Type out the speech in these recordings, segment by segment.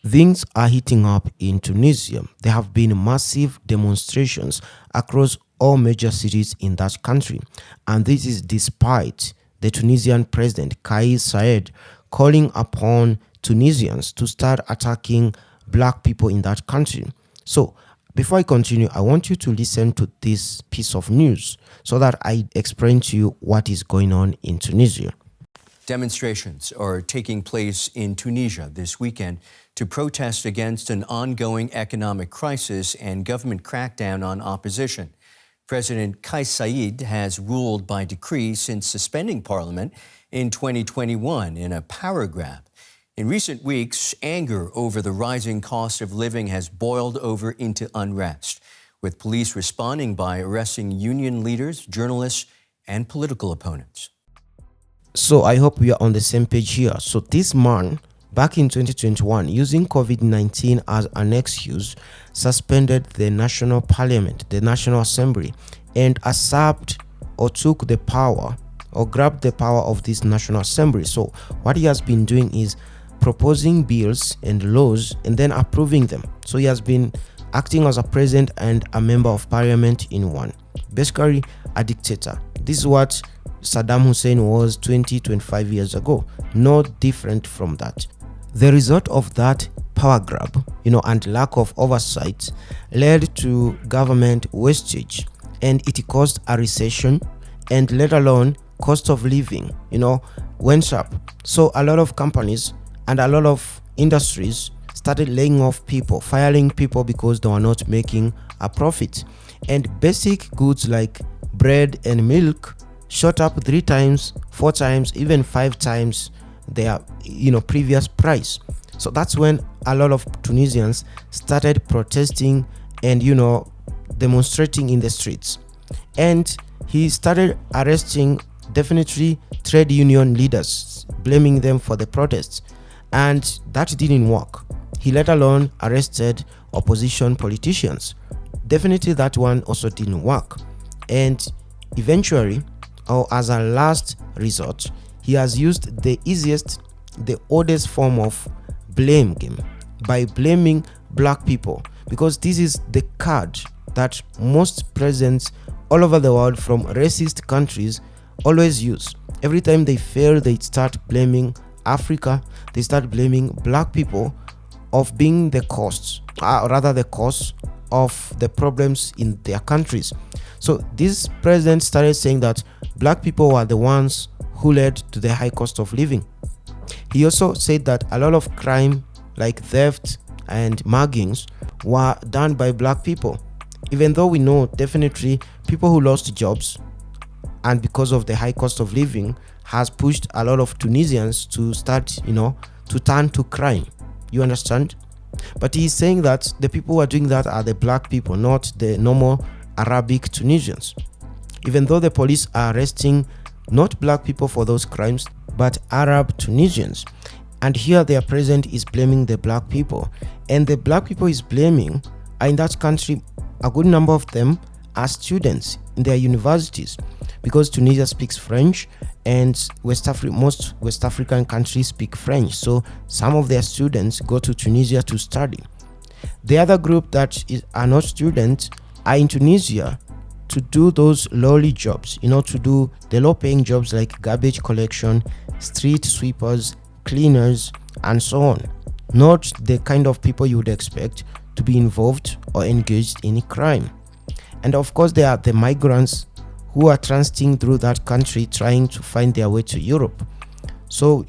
Things are heating up in Tunisia. There have been massive demonstrations across all major cities in that country, and this is despite the Tunisian president Kais Saied calling upon Tunisians to start attacking black people in that country. So, before I continue, I want you to listen to this piece of news so that I explain to you what is going on in Tunisia. Demonstrations are taking place in Tunisia this weekend to protest against an ongoing economic crisis and government crackdown on opposition. President Kais Saied has ruled by decree since suspending parliament in 2021 in a power grab. In recent weeks, anger over the rising cost of living has boiled over into unrest, with police responding by arresting union leaders, journalists, and political opponents. So I hope we are on the same page here. So this man, back in 2021, using COVID-19 as an excuse, suspended the national parliament, the National Assembly, and usurped or took the power or grabbed the power of this National Assembly. So what he has been doing is proposing bills and laws and then approving them. So he has been acting as a president and a member of parliament in one. Basically a dictator. This is what Saddam Hussein was 25 years ago. No different from that. The result of that power grab, and lack of oversight led to government wastage, and it caused a recession, and let alone cost of living, went up. So a lot of companies and a lot of industries started laying off people, firing people because they were not making a profit. And basic goods like bread and milk shot up 3 times, 4 times, even 5 times their previous price. So that's when a lot of Tunisians started protesting and demonstrating in the streets. And he started arresting definitely trade union leaders, blaming them for the protests. And that didn't work. He let alone arrested opposition politicians. Definitely that one also didn't work. And eventually, or as a last resort, he has used the oldest form of blame game by blaming black people, because this is the card that most presidents all over the world from racist countries always use. Every time they fail, they start blaming Africa, they start blaming black people of being the cause of the problems in their countries. So this president started saying that black people were the ones who led to the high cost of living. He also said that a lot of crime like theft and muggings were done by black people, even though we know definitely people who lost jobs and because of the high cost of living has pushed a lot of Tunisians to start, to turn to crime. You understand? But he's saying that the people who are doing that are the black people, not the normal Arabic Tunisians. Even though the police are arresting not black people for those crimes, but Arab Tunisians. And here their president is blaming the black people. And the black people is blaming are in that country, a good number of them are students in their universities, because Tunisia speaks French and most West African countries speak French. So some of their students go to Tunisia to study. The other group that are not students are in Tunisia to do those lowly jobs, to do the low-paying jobs like garbage collection, street sweepers, cleaners, and so on. Not the kind of people you would expect to be involved or engaged in crime. And of course, there are the migrants who are transiting through that country trying to find their way to Europe. So,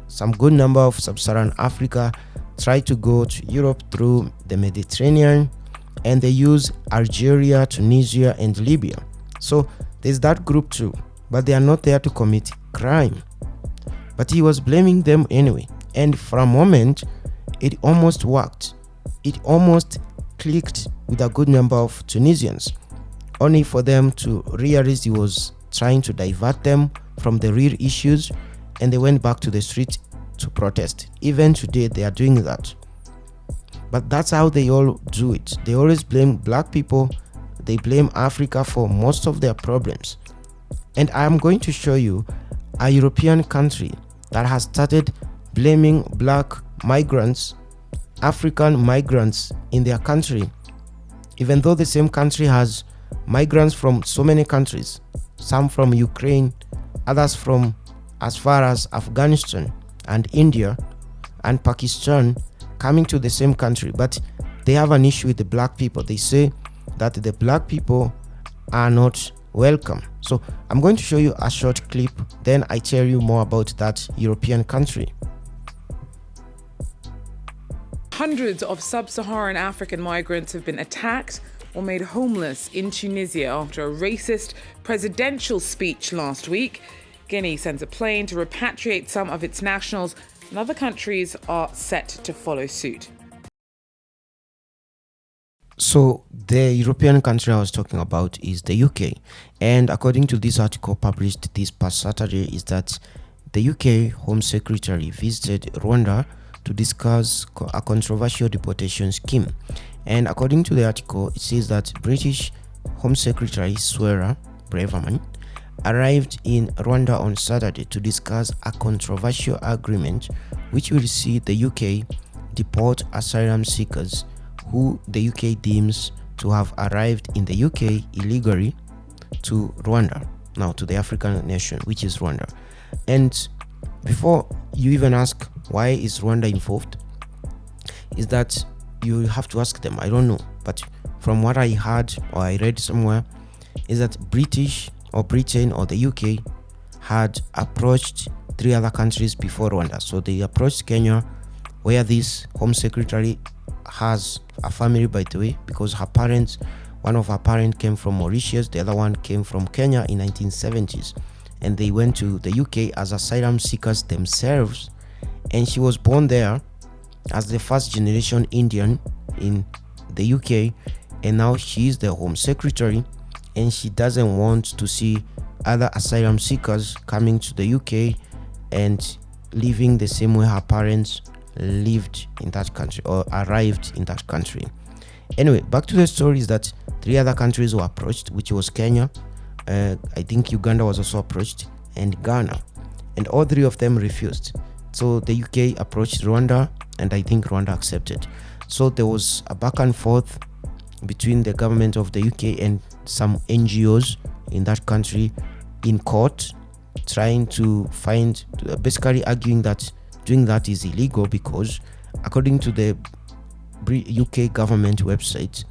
some good number of sub-Saharan Africa try to go to Europe through the Mediterranean, and they use Algeria, Tunisia, and Libya. So there's that group too, but they are not there to commit crime. But he was blaming them anyway. And for a moment, it almost worked. It almost clicked with a good number of Tunisians, only for them to realize he was trying to divert them from the real issues, and they went back to the street to protest. Even today, they are doing that. But that's how they all do it. They always blame black people. They blame Africa for most of their problems. And I'm going to show you a European country that has started blaming black migrants African migrants in their country, even though the same country has migrants from so many countries, some from Ukraine, others from as far as Afghanistan and India and Pakistan, coming to the same country, but they have an issue with the black people. They say that the black people are not welcome. So I'm going to show you a short clip, then I tell you more about that European country. Hundreds of sub-Saharan African migrants have been attacked or made homeless in Tunisia after a racist presidential speech last week. Guinea sends a plane to repatriate some of its nationals, and other countries are set to follow suit. So the European country I was talking about is the UK, and according to this article published this past Saturday, is that the UK Home Secretary visited Rwanda to discuss a controversial deportation scheme. And according to the article, it says that British Home Secretary Suella Braverman arrived in Rwanda on Saturday to discuss a controversial agreement which will see the UK deport asylum seekers who the UK deems to have arrived in the UK illegally to Rwanda, now to the African nation, which is Rwanda. And before you even ask why is Rwanda involved, is that you have to ask them. I don't know, but from what I heard or I read somewhere, is that British or Britain or the UK had approached 3 other countries before Rwanda. So they approached Kenya, where this Home Secretary has a family, by the way, because her parents, one of her parents came from Mauritius, the other one came from Kenya in 1970s, and they went to the UK as asylum seekers themselves, and she was born there as the first generation Indian in the UK, and now she is the Home Secretary, and she doesn't want to see other asylum seekers coming to the UK and living the same way her parents lived in that country or arrived in that country. Anyway, back to the story is that 3 other countries were approached, which was Kenya, I think Uganda was also approached, and Ghana, and all 3 of them refused. So the UK approached Rwanda, and I think Rwanda accepted. So there was a back and forth between the government of the UK and some NGOs in that country in court, trying to find, basically arguing that doing that is illegal, because according to the UK government website,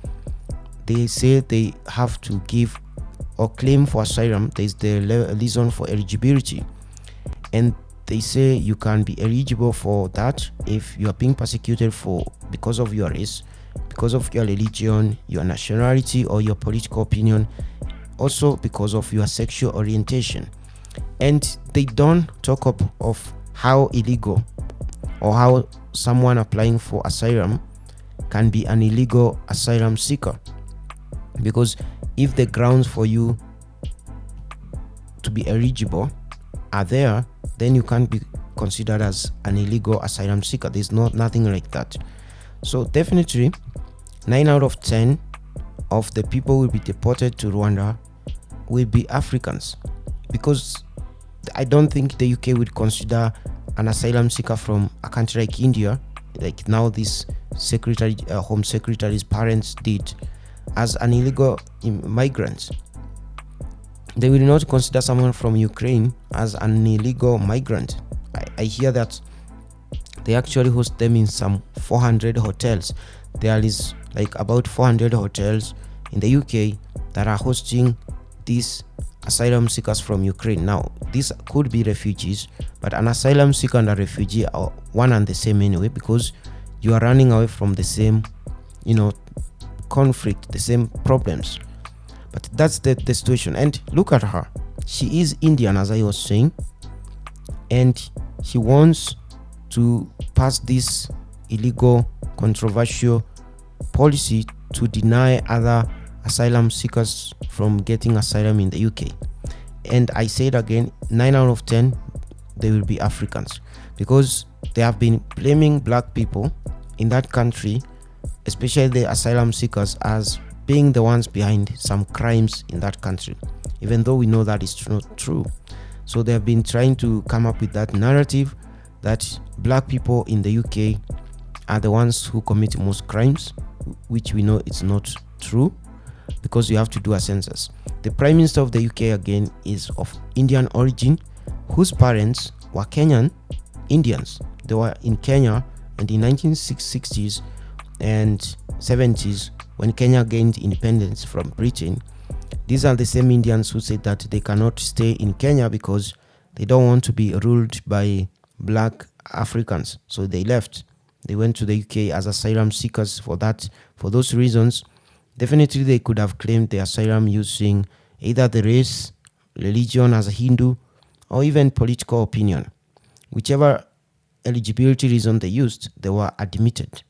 they say they have to give or claim for asylum. There's the reason for eligibility, and they say you can be eligible for that if you are being persecuted because of your race, because of your religion, your nationality, or your political opinion, also because of your sexual orientation. And they don't talk of how illegal or how someone applying for asylum can be an illegal asylum seeker, because if the grounds for you to be eligible are there, then you can't be considered as an illegal asylum seeker. There's nothing like that. So definitely 9 out of 10 of the people will be deported to Rwanda will be Africans, because I don't think the UK would consider an asylum seeker from a country like India, like now this Home Secretary's parents did, as an illegal migrant. They will not consider someone from Ukraine as an illegal migrant. I hear that they actually host them in some 400 hotels. There is like about 400 hotels in the UK that are hosting these asylum seekers from Ukraine. Now, these could be refugees, but an asylum seeker and a refugee are one and the same anyway, because you are running away from the same, conflict, the same problems. But that's the situation. And look at her. She is Indian, as I was saying, and she wants to pass this illegal, controversial policy to deny other asylum seekers from getting asylum in the UK. And I said again, 9 out of 10 they will be Africans, because they have been blaming black people in that country, especially the asylum seekers, as being the ones behind some crimes in that country, even though we know that is not true. So they have been trying to come up with that narrative that black people in the UK are the ones who commit most crimes, which we know it's not true because you have to do a census. The Prime Minister of the UK again is of Indian origin, whose parents were Kenyan Indians. They were in Kenya in the 1960s and 70s when Kenya gained independence from Britain. These are the same Indians who said that they cannot stay in Kenya because they don't want to be ruled by black Africans. So they left. They went to the UK as asylum seekers for those reasons. Definitely they could have claimed the asylum using either the race, religion as a Hindu, or even political opinion. Whichever eligibility reason they used, they were admitted.